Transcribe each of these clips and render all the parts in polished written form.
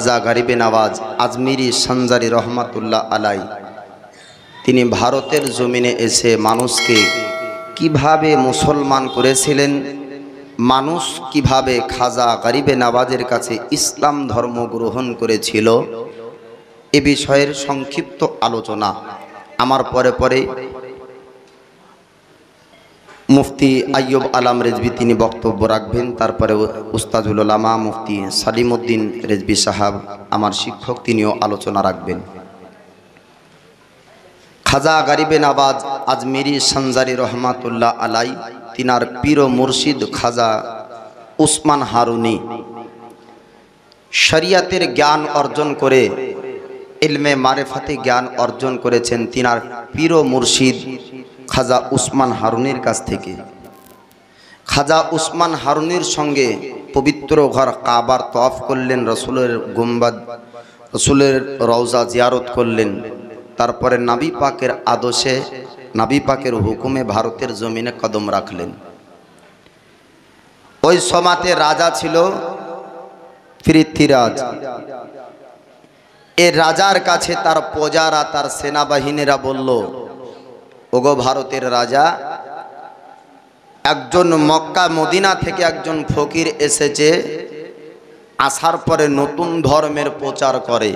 খাজা গরিবে নওয়াজ আজমিরি সঞ্জারি রহমাতুল্লাহ আলাই তিনি ভারতের জমিনে এসে মানুষকে কিভাবে মুসলমান করেছিলেন, মানুষ কিভাবে খাজা গরিবে নওয়াজের কাছে ইসলাম ধর্ম গ্রহণ করেছিল, এ বিষয়ের সংক্ষিপ্ত আলোচনা আমার পরে পরে মুফতি আইয়ুব আলম রেজভি তিনি বক্তব্য রাখবেন। তারপরে উস্তাদুল উলামা মুফতি সালিমউদ্দিন রেজভি সাহাব আমার শিক্ষক তিনিও আলোচনা রাখবেন। খাজা গরিবে নওয়াজ আজমিরি সঞ্জারি রহমাতুল্লাহ আলাই তিনার পীর ও মুর্শিদ খাজা উসমান হারুনি শরিয়াতের জ্ঞান অর্জন করে ইলমে মারিফাতে জ্ঞান অর্জন করেছেন তিনার পীর ও মুর্শিদ খাজা উসমান হারুনির কাছ থেকে। খাজা উসমান হারুনির সঙ্গে পবিত্র ঘর কাবার তওয়াফ করলেন, রসুলের গুম্বাদ রসুলের রওজা জিয়ারত করলেন। তারপরে নবী পাকের আদর্শে নবী পাকের হুকুমে ভারতের জমিনে কদম রাখলেন। ওই সমাতে রাজা ছিল পৃথ্বীরাজ। এ রাজার কাছে তার প্রজারা তার সেনাবাহিনীরা বলল, ওগো ভারতের রাজা, একজন মক্কা মদিনা থেকে একজন ফকির এসেছে, আসার পরে নতুন ধর্মের প্রচার করে।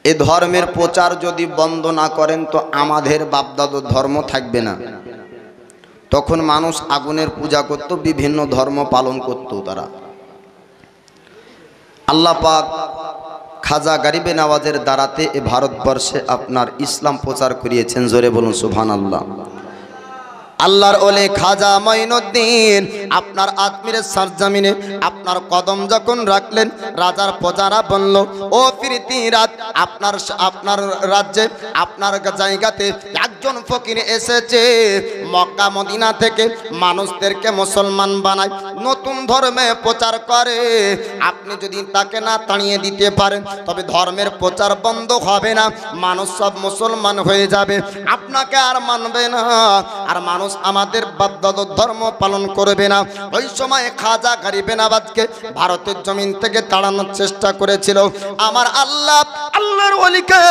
এ ধর্মের প্রচার যদি বন্ধ না করেন তো আমাদের বাপদাদার ধর্ম থাকবে না। তখন মানুষ আগুনের পূজা করত, বিভিন্ন ধর্ম পালন করত তারা। আল্লাহ পাক খাজা গরিবে নওয়াজের দ্বারাতে এ ভারতবর্ষে আপনার ইসলাম প্রচার করিয়েছেন। জোরে বলুন সুবহানাল্লাহ। আল্লাহর ওলি খাজা মঈনুদ্দিন আপনার আজমিরের সরজমিনে আপনার কদম যখন রাখলেন, রাজার প্রজারা বলল, ও পৃথ্বীরাজ, আপনার রাজ্যে আপনার জায়গাতে একজন ফকির এসেছে মক্কা মদিনা থেকে, মানুষদেরকে মুসলমান বানায়, নতুন ধর্মে প্রচার করে। আপনি যদি তাকে না তাড়িয়ে দিতে পারেন তবে ধর্মের প্রচার বন্ধ হবে না, মানুষ সব মুসলমান হয়ে যাবে, আপনাকে আর মানবে না, আর মানুষ আমাদের বাপদাদার ধর্ম পালন করবে না। ওই সময় খাজা গরিবে নওয়াজকে ভারতের জমিন থেকে তাড়ানোর চেষ্টা করেছিল। আমার আল্লাহ আল্লাহর ওলিকে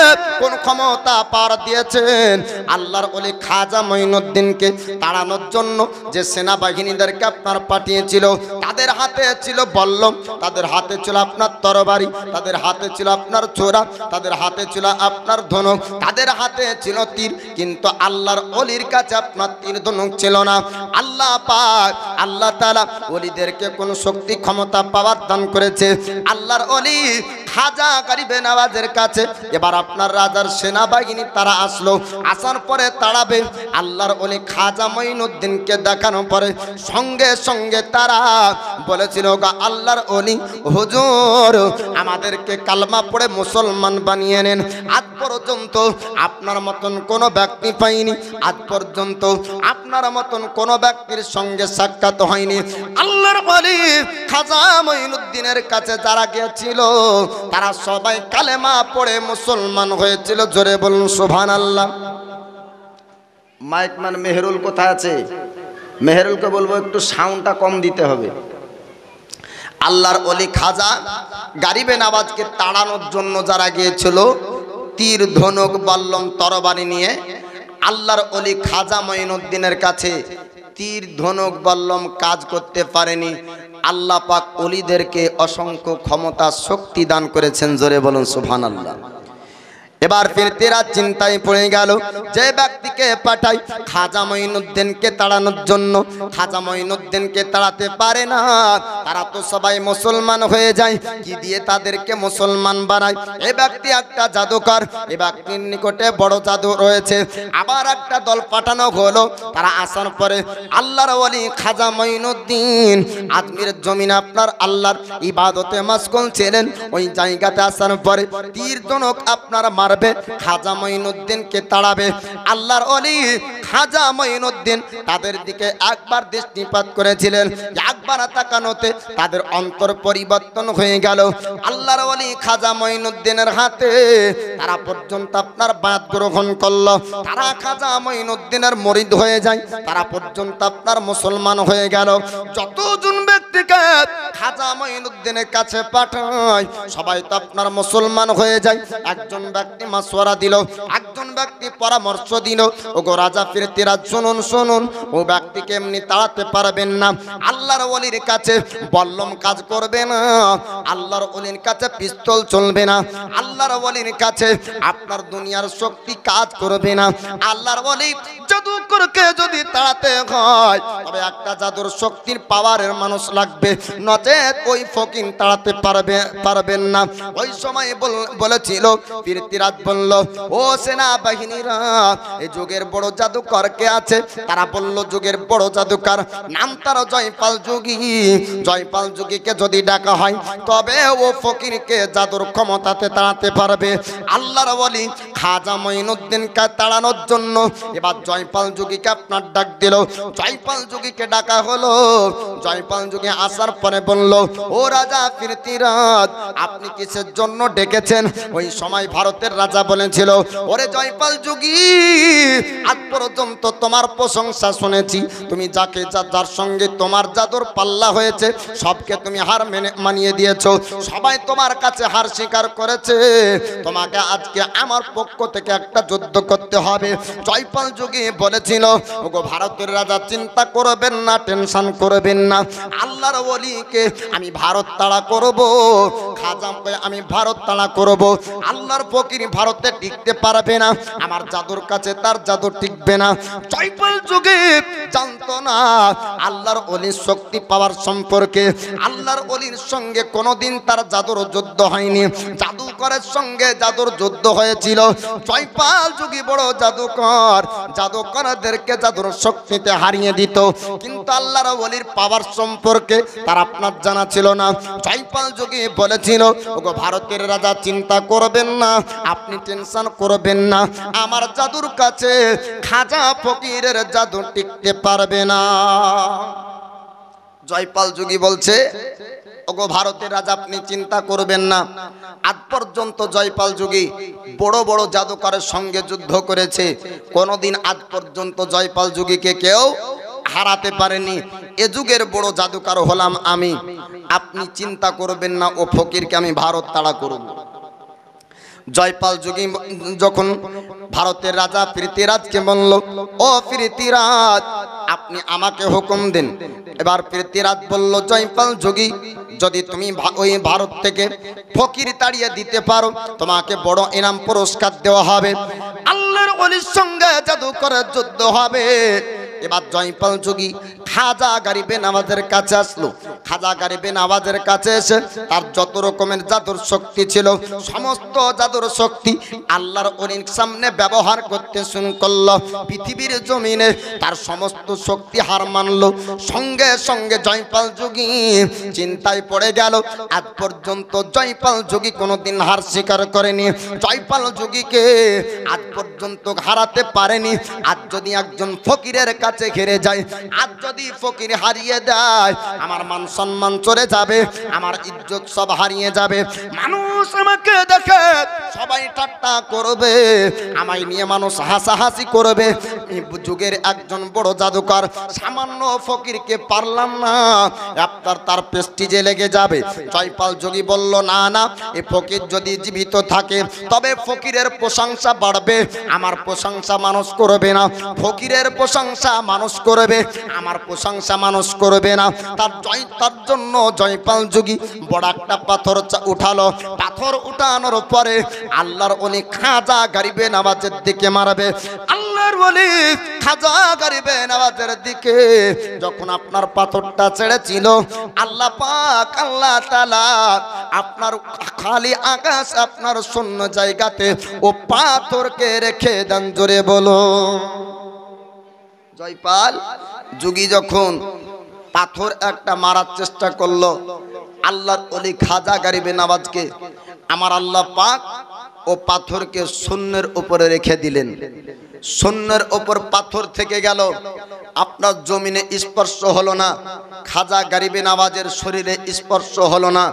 কোন ক্ষমতা পার দিয়েছেন, আল্লাহর ওলি খাজা মঈনুদ্দিনকে তাড়ানোর জন্য যে সেনাবাহিনীদেরকে আপনার পাঠিয়েছিল, তাদের হাতে ছিল বল্লম, তাদের হাতে ছিল আপনার তরবারি, তাদের হাতে ছিল আপনার ছোরা, তাদের হাতে ছিল আপনার ধনুক, তাদের হাতে ছিল তীর, কিন্তু আল্লাহর ওলির কাছে আপনার তীর ধনুক ছিল না। আল্লাহ পাক আল্লাহ তাআলা ওলিদেরকে কোন শক্তি ক্ষমতা পাওয়ার দান করেছে। আল্লাহর ওলি খাজা গরিবে নওয়াজের কাছে এবার আপনার রাজার সেনাবাহিনী তারা আসলো, আসার পরে তাড়াবে। আল্লাহর ওলি খাজা মঈনুদ্দিনকে দেখানোর পরে সঙ্গে সঙ্গে তারা বলেছিল, আল্লাহর ওলি হুজুর আমাদেরকে কালমা পড়ে মুসলমান বানিয়ে নেন। আজ পর্যন্ত আপনার মতন কোনো ব্যক্তি পাইনি, আজ পর্যন্ত আপনার মতন কোনো ব্যক্তির সঙ্গে সাক্ষাৎ হয়নি। আল্লাহর ওলি খাজা মঈনুদ্দিনের কাছে যারা গিয়েছিল তারা সবাই কালেমা পড়ে মুসলমান হয়েছিল। জোরে বলুন সুবহানাল্লাহ। মাইকম্যান মেহেরুল কোথায় আছে? মেহেরুলকে বলবো একটু সাউন্ডটা কম দিতে হবে। আল্লাহর ওলি খাজা গরিবে নওয়াজকে তাড়ানোর জন্য যারা গিয়েছিল তীর ধনুক বল্লম তরবারি নিয়ে, আল্লাহর ওলি খাজা মঈনুদ্দিনের কাছে তীর ধনুক বল্লম কাজ করতে পারেনি। আল্লাহ পাক ওলিদেরকে অসংখ্য ক্ষমতা শক্তি দান করেছেন। জোরে বলুন সুবহানাল্লাহ। এবার পৃথ্বীরাজ চিন্তায় পড়ে গেল, যে ব্যক্তিকে পাঠাই খাজা মঈনুদ্দিনকে তাড়ানোর জন্য, খাজা মঈনুদ্দিনকে তাড়াতে পারে না, তারা তো সবাই মুসলমান হয়ে যায়, কি দিয়ে তাদেরকে মুসলমান বানায়? এ ব্যক্তি একটা জাদুকর, এ ব্যক্তির নিকটে বড় জাদু রয়েছে। আবার একটা দল পাঠানো হলো, তারা আসার পরে আল্লাহর ওলি খাজা মঈনুদ্দিন আজমিরের জমিনে আপনার আল্লাহর ইবাদতে মাশগুল ছিলেন। ওই জায়গাতে আসার পরে তীর ধনুক আপনার মারবে, খাজা মঈনুদ্দিনকে তাড়াবে। আল্লাহর ওলি খাজা মঈনুদ্দিন তাদের দিকে একবার দৃষ্টিপাত করেছিলেন, একবার তাকানোতে তাদের অন্তর পরিবর্তন হয়ে গেল। আল্লাহর ওলি খাজা মঈনুদ্দিনের হাতে তারা পর্যন্ত আপনার বায়াত গ্রহণ করলো, তারা খাজা মঈনুদ্দিনের মুরিদ হয়ে যায়, তারা পর্যন্ত আপনার মুসলমান হয়ে গেল। যতজন ব্যক্তিকে খাজা মঈনুদ্দিনের কাছে পাঠায় সবাই তো আপনার মুসলমান হয়ে যায়। একজন ব্যক্তি মাসওয়ারা দিল, একজন ব্যক্তি পরামর্শ দিল, ওগো রাজা পীরতিরাজ শুনুন শুনুন, ও ব্যক্তিকে এমনি তাড়াতে পারবেন না। আল্লাহর ওলির কাছে বল্লম কাজ করবে না, আল্লাহর ওলির কাছে পিস্তল চলবে না, আল্লাহর ওলির কাছে আপনার দুনিয়ার শক্তি কাজ করবে না। আল্লাহর ওলি জাদুকরকে যদি তাড়াতে হয় তবে একটা জাদুর শক্তির পাওয়ারের মানুষ লাগবে, নচেত ওই ফকির তাড়াতে পারবেন না। ওই সময় বলেছিল পীরতিরাজ বলল, ও সেনা বাহিনীরা, এই যুগের বড় জাদুকর কে আছে? তারা বলল যুগের বড় জাদুকর নাম তার জয়পাল যোগী। জয়পাল যোগীকে যদি ডাকা হয় তবে ও ফকিরকে জাদুর ক্ষমতাতে তাড়াতে পারবে। আল্লাহর ওলি খাজা মঈনুদ্দিনকে তাড়ানোর জন্য এবার জয়পাল যোগীকে আপনার ডাক দিল। জয়পাল যোগীকে ডাকা হলো। জয়পাল যোগী আসার পরে বলল, ও রাজা পীরতিরাজ, আপনি কিসের জন্য ডেকেছেন? ওই সময় ভারতের রাজা বলেছিল, ওরে জয়পাল যোগী, আজ পর্যন্ত তোমার প্রশংসা শুনেছি, তুমি যাকে যার সঙ্গে তোমার জাদুর পাল্লা হয়েছে সবকে তুমি হার মানিয়ে দিয়েছো, সবাই তোমার কাছে হার স্বীকার করেছে, তোমাকে আজকে আমার পক্ষ থেকে একটা যুদ্ধ করতে হবে। জয়পাল যোগী বলেছিল, ওগো ভারতের রাজা, চিন্তা করবেন না, টেনশন করবেন না, আল্লাহর ওলিকে আমি ভারত তাড়া করব, খাজাকে আমি ভারত তাড়া করব। আল্লাহর ফকির ভারতে টিকতে পারবে না, আমার জাদুর কাছে তার জাদু টিকবে না। জয়পাল যোগী জানতো না আল্লাহর ওলির শক্তি পাওয়ার সম্পর্কে। আল্লাহর ওলির সঙ্গে কোনোদিন তার জাদুর যুদ্ধ হয়নি, জাদুকরের সঙ্গে জাদুর যুদ্ধ হয়েছিল। জয়পাল যোগী বড় জাদুকর, জাদুকরদেরকে জাদুর শক্তিতে হারিয়ে দিত, কিন্তু আল্লাহর ওলির পাওয়ার সম্পর্কে তার আপনার জানা ছিল না। জয়পাল যোগী বলেছিল, ওগো ভারতের রাজা, চিন্তা করবেন না, আপনি টেনশন করবেন না, আমার জাদুর কাছে খাজা ফকিরের জাদু টিকতে পারবে না। জয়পাল যোগী বলছে, ওগো ভারতের রাজা, আপনি চিন্তা করবেন না। আজ পর্যন্ত জয়পাল যোগী বড় বড় জাদুকরের সঙ্গে যুদ্ধ করেছে, কোনোদিন আজ পর্যন্ত জয়পাল যোগীকে কেউ হারাতে পারেনি। এ যুগের বড় জাদুকর হলাম আমি, আপনি চিন্তা করবেন না, ও ফকিরকে আমি ভারত তাড়া করব। জয়পাল যোগী যখন ভারতের রাজা পৃথ্বীরাজকে বলল, ও পৃথ্বীরাজ, আপনি আমাকে হুকুম দিন। এবার পৃথ্বীরাজ বলল, জয়পাল যোগী, যদি তুমি ওই ভারত থেকে ফকির তাড়িয়ে দিতে পারো তোমাকে বড় ইনাম পুরস্কার দেওয়া হবে, আল্লাহর ওলির সঙ্গে জাদুকরের যুদ্ধ হবে। এবার জয়পাল যোগী খাজা গরিবে নওয়াজের কাছে আসলো। খাজা গরিবে নওয়াজের কাছে এসে তার যত রকমের জাদুর শক্তি ছিল সমস্ত জাদুর শক্তি আল্লাহর ওলির সামনে ব্যবহার করতে শুরু করলো। পৃথিবীর জমিনে তার সমস্ত শক্তি হার মানলো। সঙ্গে সঙ্গে জয়পাল যোগী চিন্তায় পড়ে গেল। আজ পর্যন্ত জয়পাল যোগী কোনোদিন হার স্বীকার করেনি, জয়পাল যোগীকে আজ পর্যন্ত হারাতে পারেনি। আজ যদি একজন ফকিরের কাছে হেরে যায়, আজ যদি ফকির হারিয়ে দেয়, আমার মান সম্মান চলে যাবে, আমার ইজ্জত সব হারিয়ে যাবে। মানুষ আমাকে দেখে সবাই ঠাট্টা করবে, আমায় নিয়ে মানুষ হাসাহাসি করবে। যুগের একজন বড় জাদুকর, সামান্য ফকিরকে পারলাম না, আপনার তার প্রেস্টিজে লেগে যাবে। জয়পাল যোগী বলল, না না, এই ফকির যদি জীবিত থাকে তবে ফকিরের প্রশংসা বাড়বে, আমার প্রশংসা মানুষ করবে না। ফকিরের প্রশংসা মানুষ করবে, আমার প্রশংসা মানুষ করবে না। তার জন্য জয়পাল যোগী বড় একটা পাথর উঠালো। পাথর উঠানোর পরে আল্লাহর ওলি খাজা গরিবে নওয়াজের দিকে মারবে। আল্লাহর ওলি খাজা গরিবে নওয়াজের দিকে যখন আপনার পাথরটা ছেড়েছিল, আল্লাহ পাক আল্লাহ তাআলা আপনার খালি আকাশ, আপনার শূন্য জায়গাতে ও পাথরকে রেখে দেন। জোরে বলো। জয়পাল যোগী যখন পাথর একটা মারার চেষ্টা করলো, আল্লাহর ওলি খাজা গরিবে নওয়াজকে আমার আল্লাহ পাক ও পাথরকে শূন্যের উপরে রেখে দিলেন। শূন্যের উপর পাথর থেকে গেল। আপনার জমিনে স্পর্শ হলো না, খাজা গরিবে নওয়াজের শরীরে স্পর্শ হলো না।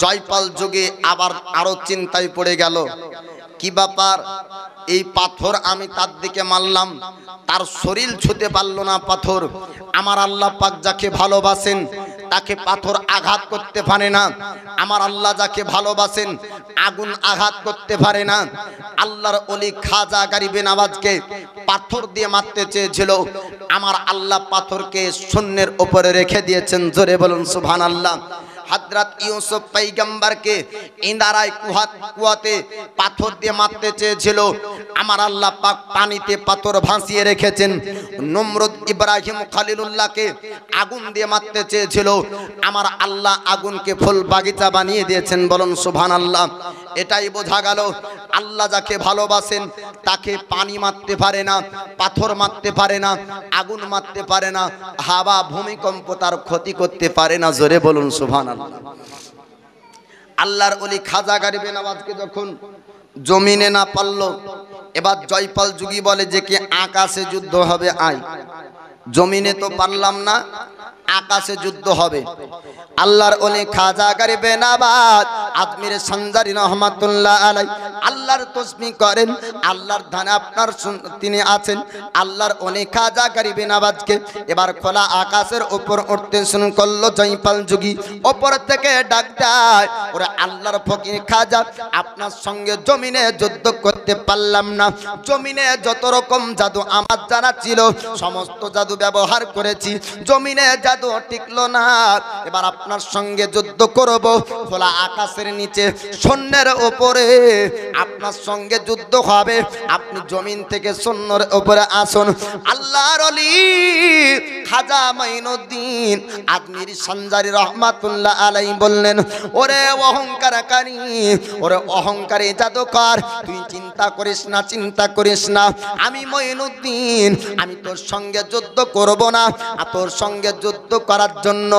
জয়পাল যোগী আবার আরো চিন্তায় পড়ে গেল, কি ব্যাপার, এই পাথর আমি তার দিকে মারলাম, তার শরীর ছুঁতে পারলো না পাথর। আমার আল্লাহ পাক যাকে ভালোবাসেন তাকে পাথর আঘাত করতে পারে না। আমার আল্লাহ যাকে ভালোবাসেন আগুন আঘাত করতে পারে না। আল্লাহর ওলি খাজা গরিবে নওয়াজকে পাথর দিয়ে মারতে চেয়েছিল, আমার আল্লাহ পাথরকে শূন্যের উপরে রেখে দিয়েছেন। জোরে বলুন সুবহানাল্লাহ। হযরত ইউসুফ পয়গম্বরকে ইন্দারায় কুয়াতে পাথর দিয়ে মারতে চেয়েছিল, আমার আল্লাহ পাক পানিতে পাথর ভাসিয়ে রেখেছেন। নমরুদ ইব্রাহিম খলিলুল্লাহকে আগুন দিয়ে মারতে চেয়েছিল, আমার আল্লাহ আগুনকে ফুল বাগিচা বানিয়ে দিয়েছেন। বলুন সুবহানাল্লাহ। এটাই বোঝা গেল আল্লাহ যাকে ভালোবাসেন তাকে পানি মারতে পারে না, পাথর মারতে পারে না, আগুন মারতে পারে না, হাওয়া ভূমিকম্প তার ক্ষতি করতে পারে না। জোরে বলুন সুবহানাল্লাহ। আল্লাহর ওলি খাজা গরিবে নওয়াজকে যখন জমিনে না পারলো, এবার জয়পাল যোগী বলে যে কি আকাশে যুদ্ধ হবে, আয়। জমিনে তো পারলাম না, আকাশে যুদ্ধ হবে। আল্লাহর ওলি খাজা গরিবে নওয়াজ আজমির সঞ্জারি রহমাতুল্লাহ আলাই আল্লাহর তাসবিহ করেন, আল্লাহর ধানে আপনার তিনি আছেন। আল্লাহর ওলি খাজা গরিবে নওয়াজকে এবার খোলা আকাশের উপর উঠতে শুরু করলো জয়পাল যোগী। উপর থেকে ডাক দেয়, ওরে আল্লাহর ফকির খাজা, আপনার সঙ্গে জমিনে যুদ্ধ করতে পারলাম না। জমিনে যত রকম জাদু আমার জানা ছিল সমস্ত জাদু ব্যবহার করেছি, জমিনে জাদু টিকলো না। এবার আপনার সঙ্গে যুদ্ধ করব খোলা আকাশের নিচে শূন্যের উপরে আপনার সঙ্গে যুদ্ধ হবে। আপনি জমিন থেকে শূন্যের উপরে আসুন। আল্লাহর ওলি খাজা মাইনুদ্দিন আজমিরি সঞ্জারি রহমাতুল্লাহ আলাইহি বললেন, ওরে অহংকারকারী, ওরে অহংকারী জাদুকর, তুই চিন্তা করিস না, চিন্তা করিস না। আমি মাইনুদ্দিন, আমি তোর সঙ্গে যুদ্ধ করব না। তোর সঙ্গে যুদ্ধ করার জন্য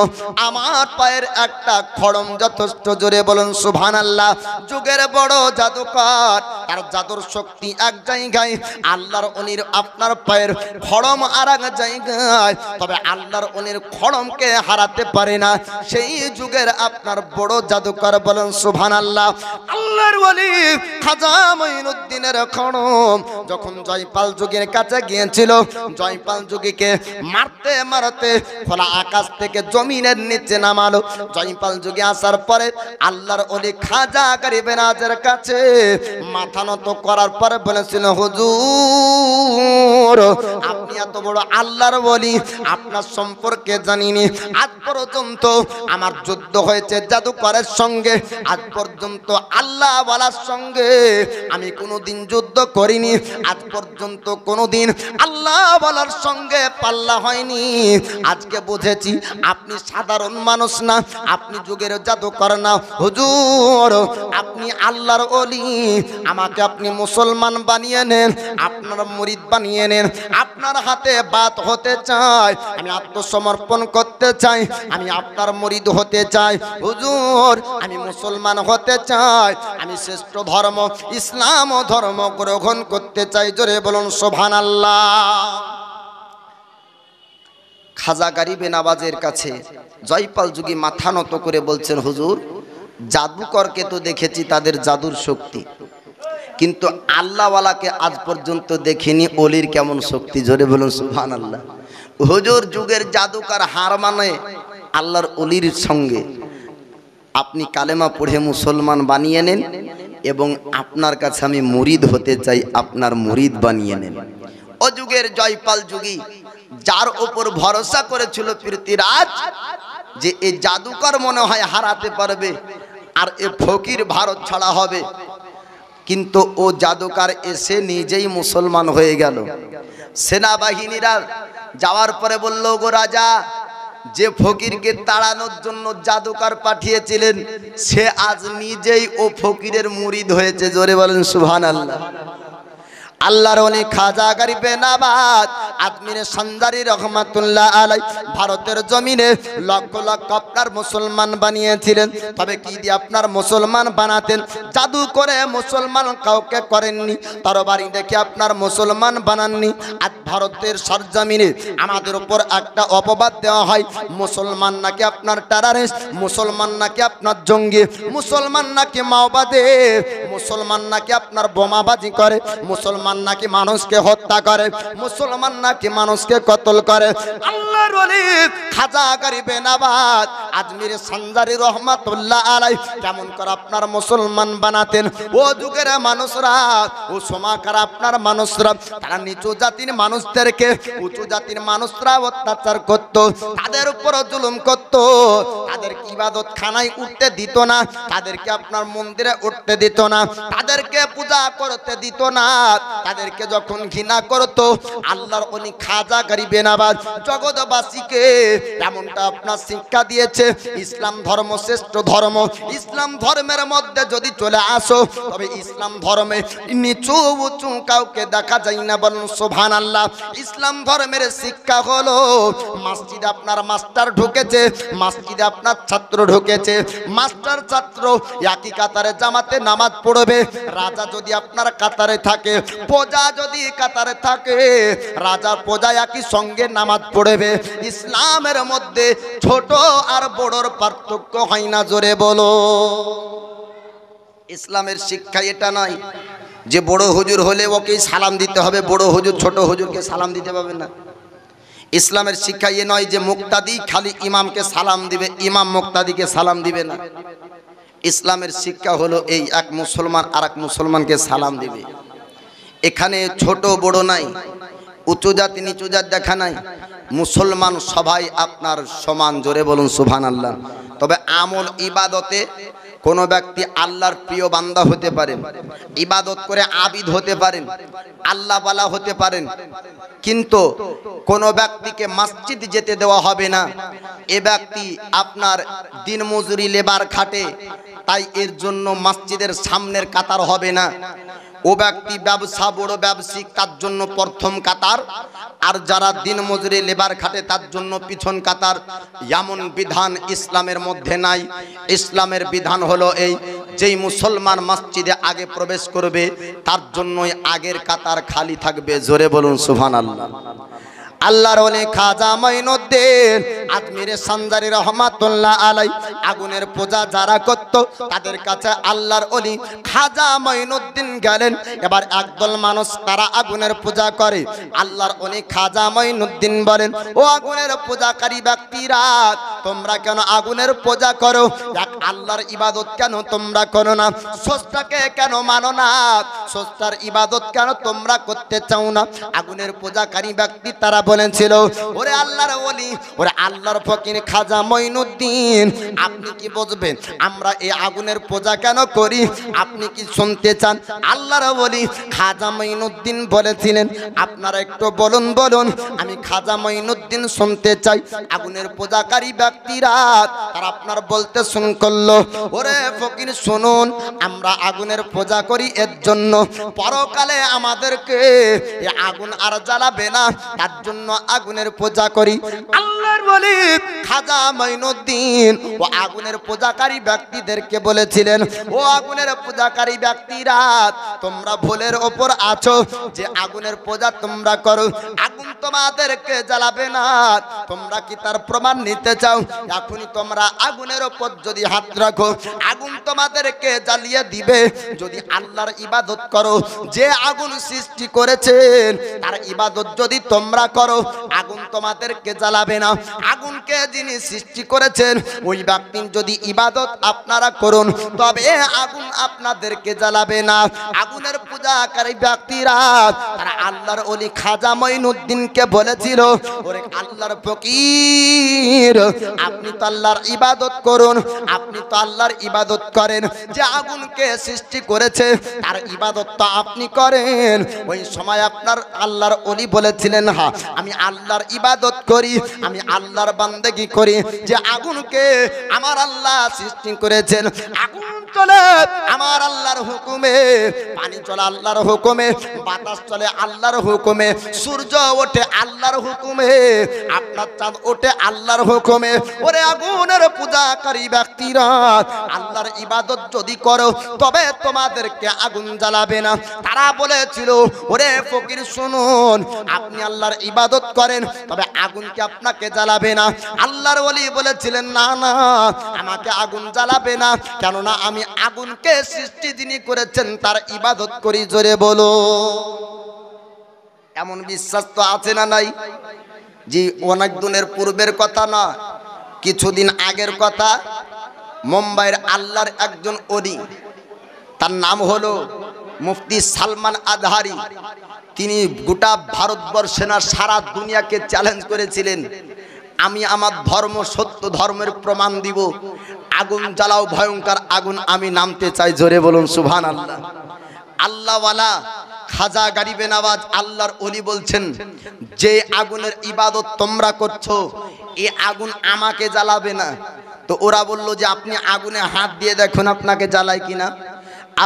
আমার পায়ের একটা খড়ম যথেষ্ট। জোরে বলুন সুবহানাল্লাহ। যুগের বড় জাদুকর, তার জাদুর শক্তি এক জায়গায়, আল্লাহর ওলির আপনার পায়ের খড়ম আর এক জায়গায়, তবে আল্লাহর ওলির খড়মকে হারাতে পারে না সেই যুগের আপনার বড় জাদুকর। বলুন সুবহানাল্লাহ। আল্লাহর ওলি খাজা মাইনুদ্দিনের খড়ম যখন জয়পাল যোগীর কাছে গিয়েছিল, জয়পাল যোগীকে মারতে মারতে খোলা আকাশ থেকে জমিনের নিচে নামালো। জয়পাল যোগী আসার পরে আল্লাহর ওলি খাজা গরিবে নওয়াজের কাছে মাথা নত করার পরে বলেছিল, হুজুর আপনি এত বড় আল্লাহর ওলি, আপনার সম্পর্কে জানিনি। আজ পর্যন্ত আমার যুদ্ধ হয়েছে জাদুকরের সঙ্গে, আজ পর্যন্ত আল্লাহ ওয়ালার সঙ্গে আমি কোনোদিন যুদ্ধ করিনি। আজ পর্যন্ত কোনোদিন আল্লাহ ওয়ালার সঙ্গে পাল্লা হয়নি। আজকে বুঝেছি আপনি সাধারণ মানুষ না, আপনি যুগের জাদুকর না। হুজুর আপনি আল্লাহর ওলি, আমাকে আপনি মুসলমান বানিয়ে নেন, আপনার মুরিদ বানিয়ে নেন। আপনার হাতে বাত হতে চাই, আমি আত্মসমর্পণ করতে চাই, আমি আপনার মুরিদ হতে চাই। হুজুর আমি মুসলমান হতে চাই, আমি শ্রেষ্ঠ ধর্ম ইসলাম ধর্ম গ্রহণ করতে চাই। জোরে বলুন সুবহানাল্লাহ। খাজা গরিবে নওয়াজের কাছে জয়পাল যোগী মাথা নত করে বলছেন, হুজুর জাদুকরকে তো দেখেছি তাদের জাদুর শক্তি, কিন্তু আল্লাহওয়ালাকে আজ পর্যন্ত দেখিনি, ওলির কেমন শক্তি। জোরে বলুন সুবহানাল্লাহ। হুজুর যুগের জাদুকর হার মানে আল্লাহর ওলির সঙ্গে আপনি কালেমা পড়ে মুসলমান বানিয়ে নেন এবং আপনার কাছে আমি মুরিদ হতে চাই, আপনার মুরিদ বানিয়ে নেন। ও যুগের জয়পাল যোগী যার উপর ভরসা করেছিল পৃথ্বীরাজ যে এই জাদুকর মনে হয় হারাতে পারবে আর এ ফকির ভারত ছাড়া হবে, কিন্তু ও জাদুকর এসে নিজেই মুসলমান হয়ে গেল। সেনাবাহিনীরা যাওয়ার পরে বলল, গো রাজা, যে ফকিরকে তাড়ানোর জন্য জাদুকর পাঠিয়েছিলেন সে আজ নিজেই ও ফকিরের মুরিদ হয়েছে। জোরে বলেন সুবহানাল্লাহ। আল্লাহর ওলি খাজা গরিবে নওয়াজ আজমিরে সঞ্জারি রহমাতুল্লাহ আলাই ভারতের জমিনে লক্ষ লক্ষ আপনার মুসলমান বানিয়েছিলেন। তবে কি দিয়ে আপনার মুসলমান বানাতেন? জাদু করে মুসলমান কাউকে করেননি, তরবারি দেখে আপনার মুসলমান বানাননি। আজ ভারতের সরজমিনে আমাদের উপর একটা অপবাদ দেওয়া হয়, মুসলমান নাকি আপনার টেররিস্ট, মুসলমান নাকি আপনার জঙ্গি, মুসলমান নাকি মাওবাদী, মুসলমান নাকি আপনার বোমাবাজি করে, মুসলমান নাকি মানুষকে হত্যা করে, মুসলমান নাকি মানুষকে কতল করে। আল্লাহর ওলি খাজা গরিবে নওয়াজ আজমির সঞ্জারি রহমাতুল্লাহ আলাই কেমন করে আপনার মুসলমান বানাতেন। ও যুগের মানুষরা, ও সমাকার আপনার মানুষরা, তারা নিচু জাতির মানুষদেরকে উঁচু জাতির মানুষরা অত্যাচার করত, তাদের উপর জুলুম করত, তাদেরকে ইবাদত খানায় উঠতে দিত না, তাদেরকে আপনার মন্দিরে উঠতে দিত না, তাদেরকে পূজা করতে দিত না, তাদেরকে যখন ঘৃণা করত। আল্লাহর ওলি খাজা গরিবে নওয়াজ জগৎবাসীকে এমনটা আপনার শিক্ষা দিয়েছে, ইসলাম ধর্ম শ্রেষ্ঠ ধর্ম। ইসলাম ধর্মের মধ্যে যদি চলে আসো, তবে ইসলাম ধর্মে নিচু উঁচু কাউকে দেখা যায় না, বলুন সুবহানাল্লাহ। ইসলাম ধর্মের শিক্ষা হলো মসজিদে আপনার মাস্টার ঢুকেছে, মসজিদে আপনার ছাত্র ঢুকেছে, মাস্টার ছাত্র একই কাতারে জামাতে নামাজ পড়বে। রাজা যদি আপনার কাতারে থাকে, প্রজা যদি কাতারে থাকে, রাজা প্রজা একই সঙ্গে নামাজ পড়বে। ইসলামের মধ্যে ছোট আর বড়র পার্থক্য হয় না, জোরে বলো। ইসলামের শিক্ষা এটা নয় যে বড় হুজুর হলে ওকে সালাম দিতে হবে, বড় হুজুর ছোট হুজুরকে সালাম দিতে পারবে না। ইসলামের শিক্ষা এ নয় যে মুক্তাদি খালি ইমামকে সালাম দিবে, ইমাম মুক্তাদিকে সালাম দিবে না। ইসলামের শিক্ষা হলো এই, এক মুসলমান আর এক মুসলমানকে সালাম দিবে। এখানে ছোট বড় নাই, উঁচু জাতি নিচু জাত দেখা নাই, মুসলমান সবাই আপনার সমান, জোরে বলুন সুবহানাল্লাহ। তবে আমল ইবাদতে কোন ব্যক্তি আল্লাহর প্রিয় বান্দা হতে পারেন, ইবাদত করে আবিদ হতে পারেন, আল্লাহ ওয়ালা হতে পারেন, কিন্তু কোন ব্যক্তিকে মসজিদ যেতে দেওয়া হবে না। এ ব্যক্তি আপনার দিন মজুরি লেবার খাটে, তাই এর জন্য মসজিদের সামনের কাতার হবে না। ও ব্যক্তি ব্যবসা বড় ব্যবসায়িক, তার জন্য প্রথম কাতার, আর যারা দিন মজুরি লেবার খাটে তার জন্য পিছন কাতার। এমন বিধান ইসলামের মধ্যে নাই। ইসলামের বিধান হলো এই, যেই মুসলমান মসজিদে আগে প্রবেশ করবে তার জন্যই আগের কাতার খালি থাকবে, জোরে বলুন সুবহানাল্লাহ। আল্লাহর ওলি খাজা মাইনুদ্দিন আজমিরে সঞ্জারি রহমাতুল্লাহ আলাই আগুনের পূজা যারা করত, তাদের কাছে আল্লাহর ওলি খাজা মাইনুদ্দিন গেলেন। এবার একদল মানুষ তারা আগুনের পূজা করে। আল্লাহর ওলি খাজা মাইনুদ্দিন বলেন, ও আগুনের পূজাকারী ব্যক্তিরা, তোমরা কেন আগুনের পূজা করো? এক আল্লাহর ইবাদত কেন তোমরা করো না? স্রষ্টাকে কেন মানো না? স্রষ্টার ইবাদত কেন তোমরা করতে চাও না? আগুনের পূজাকারী ব্যক্তি তারা বলেছিল, ওরে আল্লাহর ওলি, ওরে আল্লাহর ফকির খাজা মাইনুদ্দিন, আপনি কি বুঝবেন আমরা এই আগুনের পূজা কেন করি? আপনি কি শুনতে চান? আল্লাহর ওলি খাজা মাইনুদ্দিন বলেছিলেন, আপনারা একটু বলুন বলুন, আমি খাজা মাইনুদ্দিন শুনতে চাই। আগুনের পূজাকারী ব্যক্তিরা তারা আপনার বলতে শুরু করলো, ওরে ফকির শুনুন, আমরা আগুনের পূজা করি এর জন্য, পরকালে আমাদেরকে এই আগুন আর জ্বালাবে না, তার জন্য আগুনের পূজা করি। আল্লাহর ওলি খাজা মাইনুদ্দিন ও আগুনের পূজাকারী ব্যক্তিদেরকে বলেছিলেন, ও আগুনের পূজাকারী ব্যক্তিরা, তোমরা ভুলের ওপর আছো যে আগুনের পূজা তোমরা করো, আগুন তোমাদেরকে জ্বালাবে না। তোমরা কি তার প্রমাণ নিতে চাও? এখনই তোমরা আগুনের ওপর যদি হাত রাখো, আগুন তোমাদেরকে জ্বালিয়ে দিবে। যদি আল্লাহর ইবাদত করো, যে আগুন সৃষ্টি করেছেন তার ইবাদত যদি তোমরা করো, আগুন তোমাদেরকে জ্বালাবে না। আগুনকে যিনি সৃষ্টি করেছেন ওই ব্যক্তির যদি ইবাদত আপনারা করুন, তবে আগুন আপনাদেরকে জ্বালাবে না। আগুনের পূজাকারী ব্যক্তিরা তারা আল্লাহর ওলি খাজা মাইনুদ্দিনকে বলেছিল, ওরে আল্লাহর ফকির, আপনি তো আল্লাহর ইবাদত করুন, আপনি তো আল্লাহর ইবাদত করেন, যে আগুনকে সৃষ্টি করেছে তার ইবাদত তো আপনি করেন। ওই সময় আপনার আল্লাহর ওলি বলেছিলেন, হ্যাঁ আমি আল্লাহর ইবাদত করি, আমি আল্লাহর আপনার বান্দেগি করি যে আগুনকে আমার আল্লাহ সৃষ্টি করেছেন। আগুন চলে আমার আল্লাহর হুকুমে, পানি চলে আল্লাহর হুকুমে, বাতাস চলে আল্লাহর হুকুমে, সূর্য ওঠে আল্লাহর হুকুমে, আপনার চাঁদ ওঠে আল্লাহর হুকুমে। ওরে আগুনের পূজাকারী ব্যক্তিরা, আল্লাহর ইবাদত যদি করো তবে তোমাদেরকে আগুন জ্বালাবে না। তারা বলেছিল, ওরে ফকির শুনুন, আপনি আল্লাহর ইবাদত করেন তবে আগুন কি আপনাকে জ্বালাবে না? আল্লাহর ওলি বলেছিলেন, না না, আমাকে আগুন জ্বালাবে না, কেননা আমি আগুনকে সৃষ্টি যিনি করেছেন তার ইবাদত করি। জোরে বলো। এমন বিশ্বাস তো আছে না নাই? জি, অনেক দিনের পূর্বের কথা না, কিছুদিন আগের কথা। মুম্বাইয়ের আল্লাহর একজন ওলি, তার নাম হলো মুফতি সালমান আজহারি। তিনি গোটা ভারতবর্ষে না সারা দুনিয়াকে চ্যালেঞ্জ করেছিলেন, আমি আমার ধর্ম সত্য ধর্মের প্রমাণ দিব, আগুন জ্বালাও, ভয়ঙ্কর আগুন, আমি নামতে চাই। জোরে বলুন সুবহানাল্লাহ। আল্লাহওয়ালা খাজা গরিবে নওয়াজ আল্লাহর ওলি বলছেন, যে আগুনের ইবাদত তোমরা করছো এই আগুন আমাকে জ্বালাবে না। তো ওরা বলল যে আপনি আগুনে হাত দিয়ে দেখুন আপনাকে জ্বালায় কিনা।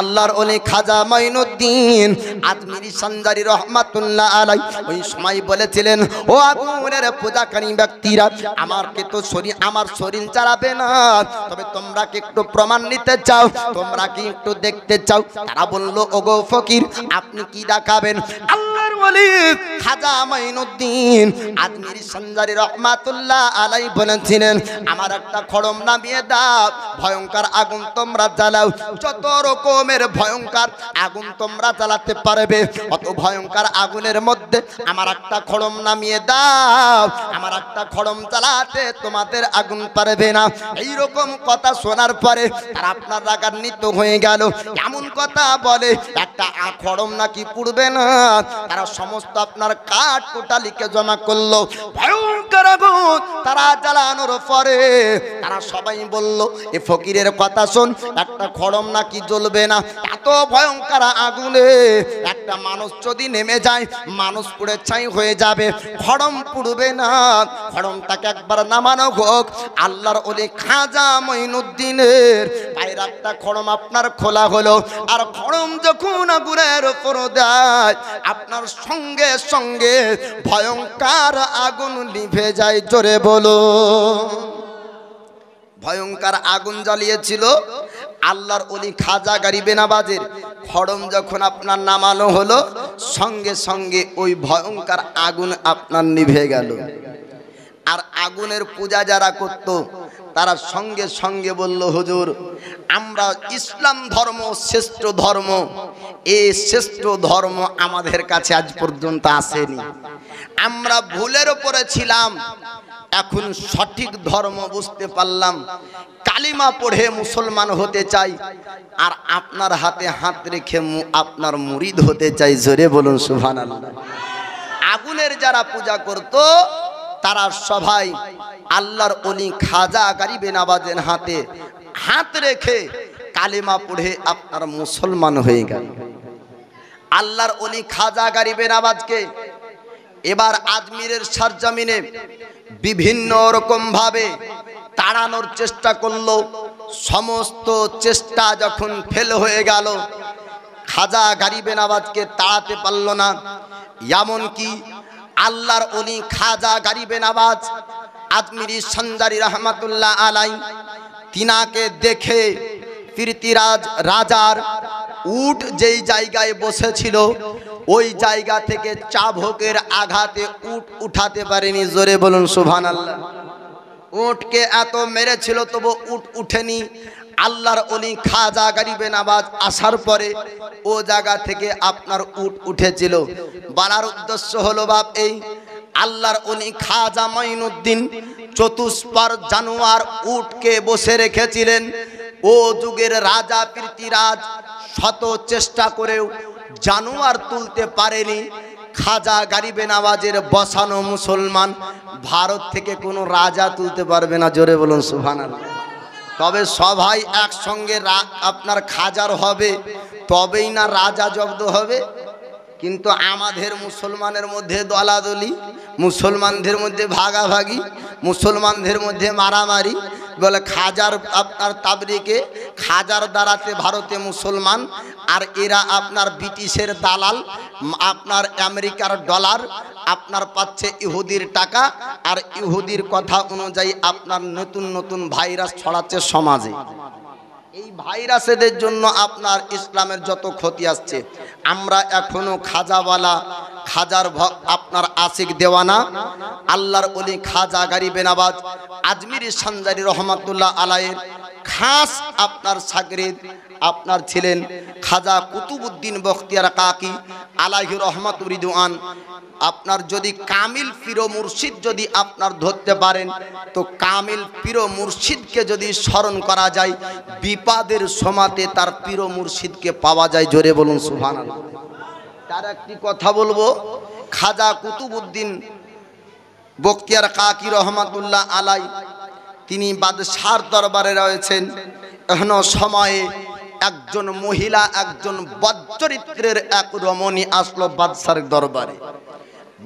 আল্লাহর ওলি খাজা মাইনুদ্দিন আজমিরি সঞ্জারি রহমাতুল্লাহ আলাই ওই সময় বলেছিলেন, ও আগুনের পূজাকারী ব্যক্তিরা, আমাকে তো আমার শরীর জ্বালাবে না, তবে তোমরা কি একটু প্রমাণ নিতে চাও, তোমরা কি একটু দেখতে চাও? তারা বলল, ওগো ফকির, আপনি কি দেখাবেন? আল্লাহর ওলি খাজা মাইনুদ্দিন আজমিরি সঞ্জারি রহমাতুল্লাহ আলাই বলেছিলেন, আমার একটা খড়ম নামিয়ে দাও, ভয়ঙ্কর আগুন তোমরা জ্বালাও, যত রকমের ভয়ঙ্কর আগুন তোমরা জ্বালাতে পারবে, অত ভয়ঙ্কর আগুনের মধ্যে আমার একটা খড়ম নামিয়ে দাও, আমার একটা খড়ম জ্বালাতে তোমাদের আগুন পারবে না। এইরকম কথা শোনার পরে তারা আপনার রাগান্বিত হয়ে গেল। এমন কথা বলে, একটা খড়ম নাকি পুড়বে না। তারা সমস্ত আপনার কাঠ কোটালিকে জমা করলো, ভয়ঙ্কর আগুন তারা জ্বালানোর পরে তারা সবাই বলল, এ ফকিরের কথা শোন, একটা খড়ম নাকি জ্বলবে না, এত ভয়ঙ্কর আগুনে একটা মানুষ যদি নেমে যায় মানুষ পুড়ে ছাই হয়ে যাবে, খড়ম পুড়বে না, খড়মটাকে একবার নামানো হোক। আল্লাহর ওলি খাজা মাইনুদ্দিনের পায়ের একটা খড়ম আপনার খোলা হলো, আর খড়ম যখন আগুনের উপর দেয় আপনার সঙ্গে সঙ্গে ভয়ঙ্কর আগুন নিভে যায়। জোরে বলো। ভয়ঙ্কর আগুন জ্বালিয়েছিল আল্লাহর ওলি খাজা গরিবে নওয়াজের খড়ম যখন আপনার নামানো হলো, সঙ্গে সঙ্গে ওই ভয়ঙ্কর আগুন আপনার নিভে গেল। আর আগুনের পূজা যারা করত তারা সঙ্গে সঙ্গে বলল, হুজুর, আমরা ইসলাম ধর্ম শ্রেষ্ঠ ধর্ম, এই শ্রেষ্ঠ ধর্ম আমাদের কাছে আজ পর্যন্ত আসেনি, আমরা ভুলের উপরে ছিলাম, এখন সঠিক ধর্ম বুঝতে পারলাম, কালিমা পড়ে মুসলমান হতে চাই, আর আপনার হাতে হাত রেখে আপনার মুরিদ হতে চাই। জোরে বলুন সুবহানাল্লাহ। আগুনের যারা পূজা করত তারা সবাই আল্লাহর ওলি খাজা গরিবে নওয়াজের হাতে হাত রেখে কালিমা পড়ে আপনার মুসলমান হয়ে গেল। আল্লাহর ওলি খাজা গরিবে নওয়াজকে এবার আজমিরের সরজমিনে বিভিন্ন রকম ভাবে তাড়ানোর চেষ্টা করলো। সমস্ত চেষ্টা যখন ফেল হয়ে গেল, খাজা গরিবে নওয়াজকে তাড়াতে পারল না। এমনকি আল্লাহর ওলি খাজা গরিবে নওয়াজ আজমিরি সঞ্জারি রহমাতুল্লাহ আলাই তিনাকে দেখে পৃথ্বীরাজ রাজার উট যেই জায়গায় বসেছিল ওই জায়গা থেকে চাবুকের আঘাতে উট উঠাতে পারেনি। জোরে বলুন সুবহানাল্লাহ। উটকে এত মেরেছিল তবু উট উঠেনি। আল্লাহর ওলি খাজা গরিবে নওয়াজ আসার পরে ও জায়গা থেকে আপনার উট উঠেছিল। বলার উদ্দেশ্য হলো বাপ এই, আল্লাহর ওলি খাজা মাইনুদ্দিন চতুষ্পার জানোয়ার উটকে বসে রেখেছিলেন। ও যুগের রাজা পৃথ্বীরাজ শত চেষ্টা করেও জানোয়ার তুলতে পারেনি। খাজা গরিবে নওয়াজের বসানো মুসলমান ভারত থেকে কোনো রাজা তুলতে পারবে না। জোরে বলুন সুবহানাল্লাহ। তবে সবাই একসঙ্গে আপনার খাজার হবে, তবেই না রাজা জব্দ হবে। কিন্তু আমাদের মুসলমানের মধ্যে দলাদলি, মুসলমানদের মধ্যে ভাগাভাগি, মুসলমানদের মধ্যে মারামারি। বলে খাজার আপনার তাবরিকে, খাজার দ্বারাতে ভারতে মুসলমান, আর এরা আপনার ব্রিটিশের দালাল, আপনার আমেরিকার ডলার আপনার পাচ্ছে ইহুদির টাকা, আর ইহুদির কথা অনুযায়ী আপনার নতুন নতুন ভাইরাস ছড়াচ্ছে সমাজে। এই ভাইরাসেদের জন্য আপনার ইসলামের যত ক্ষতি আসছে। আমরা এখনো খাজাওয়ালা, খাজার আপনার আশিক দেওয়ানা, আল্লাহর ওলি খাজা গরিবে নওয়াজ আজমিরি সঞ্জারি রহমাতুল্লাহ আলাইহির খাস আপনার শাগরিদ আপনার ছিলেন খাজা কুতুবউদ্দিন বখতিয়ার কাকি আলাইহি রহমাতুর রিদওয়ান। আপনার যদি কামিল পীর মুর্শিদ যদি আপনার ধরতে পারেন, তো কামিল পীর মুর্শিদকে যদি স্মরণ করা যায়, বিপদের সময়তে তার পীর মুর্শিদকে পাওয়া যায়। জোরে বলুন সুবহানাল্লাহ। তার একটি কথা বলবো, খাজা কুতুবউদ্দিন বখতিয়ার কাকি রহমাতুল্লাহ আলাই তিনি বাদশার দরবারে রয়েছেন। এখনো সময়ে একজন মহিলা, একজন বদচরিত্রের এক রমণী আসলো বাদশার দরবারে।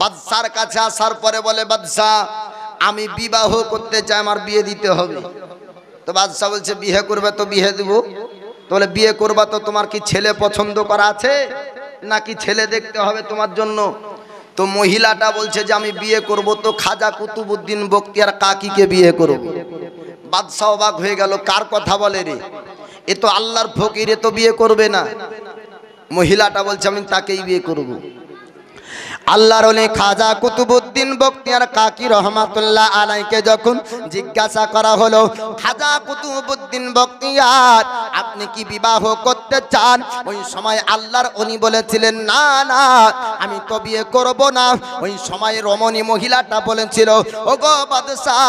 বাদশার কাছে আসার পরে বলে, বাদশাহ আমি বিবাহ করতে চাই, আমার বিয়ে দিতে হবে। তো বাদশাহ বলছে, বিয়ে করবে তো বিয়ে দেবো। তো বলে, বিয়ে করবা তো তোমার কি ছেলে পছন্দ করা আছে নাকি ছেলে দেখতে হবে তোমার জন্য? তো মহিলাটা বলছে যে আমি বিয়ে করব, তো খাজা কুতুবউদ্দিন বখতিয়ার কাকিকে বিয়ে করব। বাদশাহ অবাক হয়ে গেল, কার কথা বলে রে, এ তো আল্লাহর ফকির, এ তো বিয়ে করবে না। মহিলাটা বলছে আমি তাকেই বিয়ে করব। আল্লাহর ওলি খাজা কুতুবউদ্দিন বখতিয়ার কাকি রহমাতুল্লাহ আলাইকে যখন জিজ্ঞাসা করা হলো, খাজা কুতুবউদ্দিন বখতিয়ার আপনি কি বিবাহ করতে চান? ওই সময় আল্লাহর ওলি বলেছিলেন, না না আমি তো বিয়ে করব না। ওই সময় রমণী মহিলাটা বলেছিল, ওগো বাদশাহ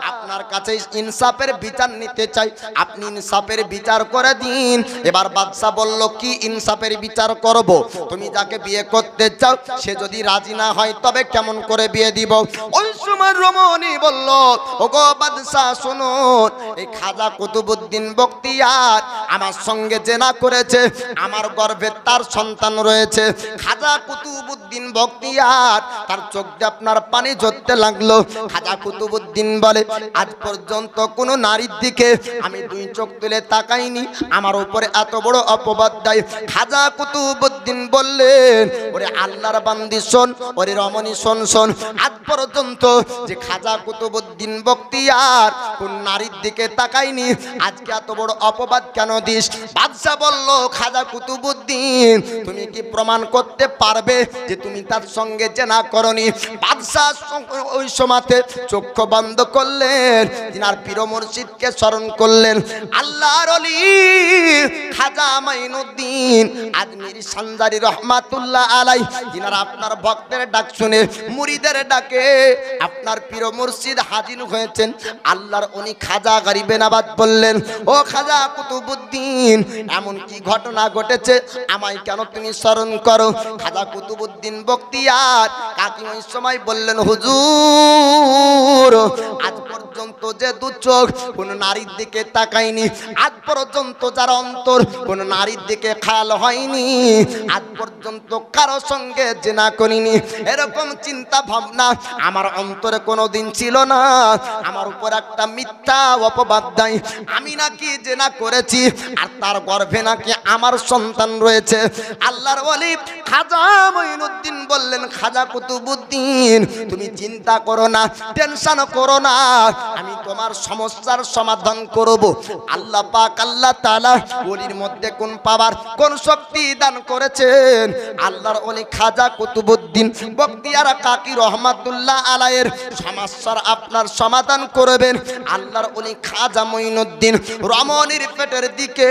আপনার কাছে ইনসাফের বিচার নিতে চাই, আপনি ইনসাফের বিচার করে দিন। এবার বাদশাহ বলল, কি ইনসাফের বিচার করব? তুমি যাকে বিয়ে করতে চাও সে যদি রাজি না হয় তবে কেমন করে বিয়ে দিব? ওই সময় রমণী বলল, ওগো বাদশাহ শুনুন, এই খাজা কুতুবউদ্দিন বখতিয়ার আমার সঙ্গে জেনা করেছে, আমার গর্ভে তার সন্তান রয়েছে। খাজা কুতুবউদ্দিন বখতিয়ার তার চোখ দিয়ে আপনার পানি ঝরতে লাগলো। খাজা কুতুবউদ্দিন বলে, আজ পর্যন্ত কোন নারীর দিকে আমি দুই চোখ তুলে তাকাইনি, আমার উপরে এত বড় অপবাদ দেয়। খাজা কুতুবউদ্দিন বললেন, ওরে আল্লাহর বান্দি শোন, ওরে রমণী শোন শোন, আজ পর্যন্ত যে খাজা কুতুবউদ্দিন বখতিয়ার কোন নারীর দিকে তাকাইনি, আজকে এত বড় অপবাদ কেন দিস? বাদশাহ বলল, খাজা কুতুবউদ্দিন তুমি কি প্রমাণ করতে পারবে যে তুমি তার সঙ্গে জেনা করনি? বাদশাহ ওই সময়তে চক্ষু বন্ধ করলেন, তিনার পীর মুর্শিদকে স্মরণ করলেন। আল্লাহর ওলি খাজা মাইনুদ্দিন আজমিরি সঞ্জারি রহমাতুল্লাহ আলাই তিনার আপনার ভক্তের ডাক শুনে, মুরিদের ডাকে আপনার পীর মুর্শিদ হাজির হয়েছেন। আল্লাহর উনি খাজা গরিবে নওয়াজ বললেন, ও খাজা কুতুবউদ্দিন এমন কি ঘটনা ঘটেছে, আমায় কেন তুমি স্মরণ করো? খাজা কুতুবউদ্দিন বখতিয়ার কাকি ওই সময় বললেন, হুজুর আজ পর্যন্ত যে দু চোখ কোন নারীর দিকে তাকায়নি, আজ পর্যন্ত যার অন্তর কোন নারীর দিকে খেয়াল হয়নি, আজ পর্যন্ত কারো সঙ্গে জেনা করিনি, এরকম চিন্তা ভাবনা আমার অন্তরে কোনোদিন ছিল না। আমার উপর একটা মিথ্যা অপবাদ দেয়, আমি নাকি জেনা করেছি আর তার গর্ভে নাকি আমার সন্তান রয়েছে। আল্লাহর ওলি খাজা মাইনুদ্দিন বললেন, খাজা কুতুবউদ্দিন তুমি চিন্তা করো না, টেনশন করো না, আমি তোমার সমস্যার সমাধান করব। আল্লাহ পাক আল্লাহ তাআলা ওলির মধ্যে কোন পাওয়ার, কোন শক্তি দান করেছেন। আল্লাহর ওলি খাজা কুতুবউদ্দিন বখতিয়ার কাকি রহমাতুল্লাহ আলাইহির সমস্যার আপনার সমাধান করবেন। আল্লাহর ওলি খাজা মাইনুদ্দিন রমণীর পেটের দিকে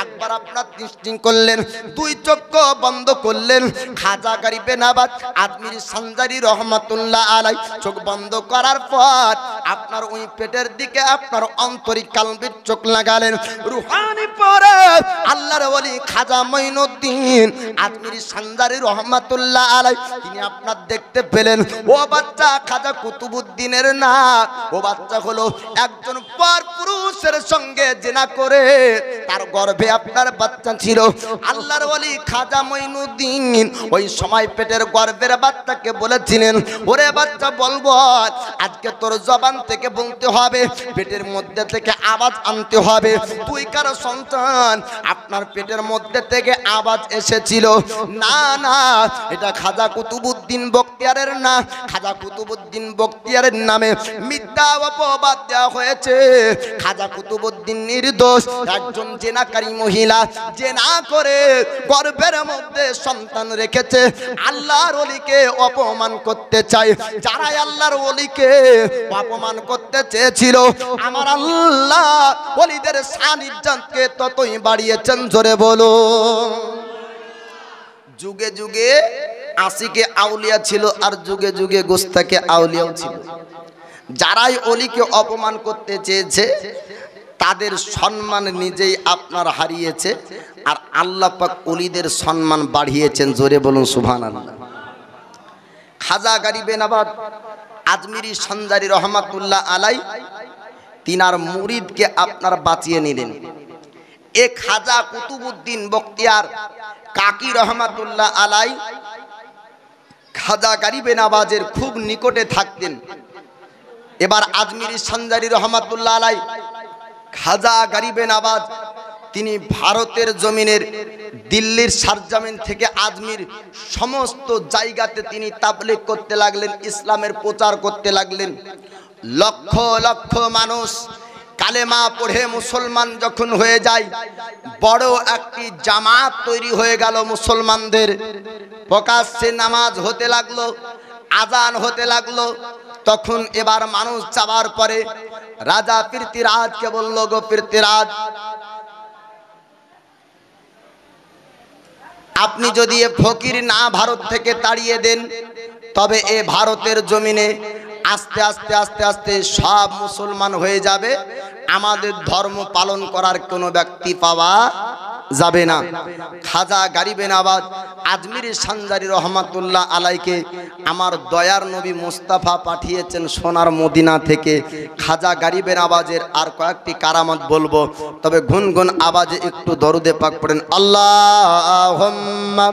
একবার আপনার দৃষ্টি করলেন, দুই চক্ষু বন্ধ করলেন। খাজা গরিবে নওয়াজ আজমিরি সঞ্জারি রহমাতুল্লাহ আলাই চোখ বন্ধ করার পর আপনার ওই পেটের দিকে আপনার অন্তরিক কালবির চোখ লাগালেন। রুহানি পরে আল্লাহর ওলি খাজা মাইনুদ্দিন আজমিরি সঞ্জারি রহমাতুল্লাহ আলাই আলাই তিনি আপনার দেখতে পেলেন ও বাচ্চা খাজা কুতুবউদ্দিনের না, ও বাচ্চা হলো একজন পর পুরুষের সঙ্গে জিনা করে তার গর্ভে আপনার বাচ্চা ছিল। আল্লাহর ওলি খাজা মঈনুদ্দিন ওই সময় পেটের গর্ভের বাচ্চাকে বলেছিলেন, ওরে বাচ্চা বলবো আজকে তোর জবান থেকে বলতে হবে, পেটের মধ্যে থেকে আওয়াজ আনতে হবে, তুই কারো সন্তান, আপনার পেটের মধ্যে থেকে আওয়াজ এসেছিল। না না, এটা খাজা কুতুবউদ্দিন বখতিয়ারের না, খাজা কুতুবউদ্দিন বখতিয়ারের নামে মিথ্যা অপবাদ দেওয়া হয়েছে। খাজা কুতুবউদ্দিন নির্দোষ, একজন জেনাকারী মহিলা জেনা করে গর্ভের মধ্যে সন্তান রেখেছে। আল্লাহর ওলিকে অপমান করতে চায়, যারা আল্লাহর ওলিকে অপমান করতে চেয়েছিল আমার আল্লাহ ওলিদের শান ইজ্জতকে ততই বাড়িয়েছেন। জোরে বলো। যুগে যুগে আশিকে আউলিয়া ছিল আর যুগে যুগে গোস্তাকে আউলিয়াও ছিল। যারাই ওলিকে অপমান করতে চেয়েছে তাদের সম্মান নিজেই আপনার হারিয়েছে, আর আল্লাহ পাক ওলিদের সম্মান বাড়িয়েছেন। জোরে বলুন সুবহানাল্লাহ। খাজা গরিবে নবাব আজমিরি সঞ্জারি রহমাতুল্লাহ আলাই তিনার মুরিদকে আপনার বাঁচিয়ে নিলেন। এ খাজা কুতুবউদ্দিন বখতিয়ার কাকি রহমাতুল্লাহ আলাই খাজা গরিবে নওয়াজের খুব নিকটে থাকতেন। এবার আজমিরি সঞ্জারি রহমাতুল্লাহ আলাই খাজা গরিবে নওয়াজ তিনি ভারতের জমিনের দিল্লির সারজামিন থেকে আজমির সমস্ত জায়গাতে তিনি তাবলীগ করতে লাগলেন, ইসলামের প্রচার করতে লাগলেন। লক্ষ লক্ষ মানুষ কালেমা পড়ে মুসলমান যখন হয়ে যায়, বড় একটি জামাত তৈরি হয়ে গেল মুসলমানদের। প্রকাশ্যে নামাজ হতে লাগলো, আজান হতে লাগলো। তখন এবার মানুষ যাওয়ার পরে রাজা পৃথ্বীরাজকে বলল, গো পৃথ্বীরাজ, আপনি যদি এ ফকির না ভারত থেকে তাড়িয়ে দেন তবে এ ভারতের জমিনে আস্তে আস্তে আস্তে আস্তে সব মুসলমান হয়ে যাবে, আমাদের ধর্ম পালন করার কোনো ব্যক্তি পাওয়া যাবে না। খাজা গরিবে নওয়াজ আজমিরি সঞ্জারি রহমাতুল্লাহ আলাইকে আমার দয়ার নবী মুস্তাফা পাঠিয়েছেন সোনার মদিনা থেকে। খাজা গরিবে নওয়াজের আর কয়েকটি কারামত বলবো, তবে গুনগুন আওয়াজে একটু দরুদে পাক পড়েন। আল্লাহুম্মা